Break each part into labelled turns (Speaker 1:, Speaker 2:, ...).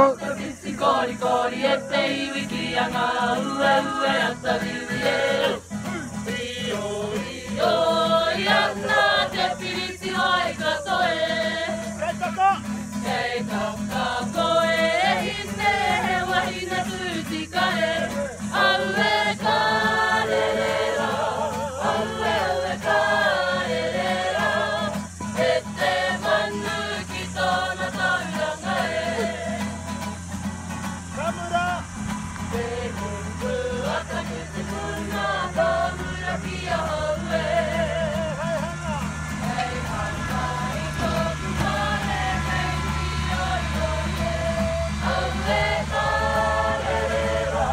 Speaker 1: ko
Speaker 2: Visi kori kori e te iwiki anga ue ue ata vivi e Io io iana te pirisi hoi katoe Kei kaka koe e hine he wahine tutika e Aue karerera Aue aue karerera E te manu ki tōna tauranga e
Speaker 1: Kamura
Speaker 2: Te hungu ataku te puna Kamura ki a haue Hei hanga i tōku mare Hei ki oi oi e Aue karerera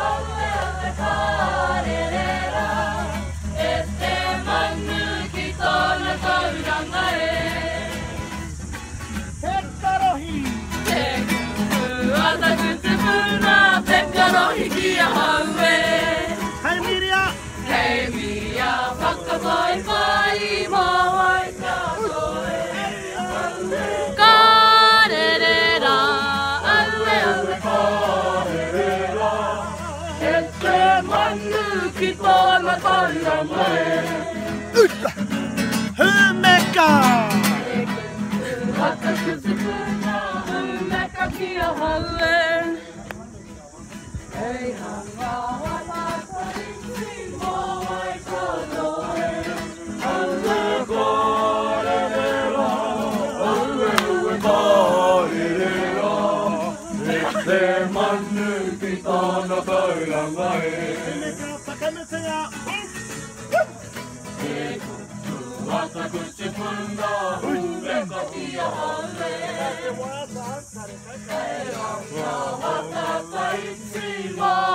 Speaker 2: Aue aue karerera E te manu ki tōna tauranga e
Speaker 1: Pekarohi
Speaker 2: Te hungu ataku te puna Pekarohi ki a haue
Speaker 1: Hei Miria
Speaker 2: Hei mia whakawhai whai mawai ka koe Karerera, aue aue karerera E te manu ki tōna tauranga e
Speaker 1: Humeka
Speaker 2: Ataku te puna, humeka ki a haue Hei hanga wana tariki mawai ka koe Aue karerera, aue aue karerera E te manu ki tōna tauranga e
Speaker 1: Humeka whakanutinga
Speaker 2: Te kuku ataku te puna, humeka ki a haue
Speaker 1: Te wata kare kai
Speaker 2: Hei hanga wana tariki mawai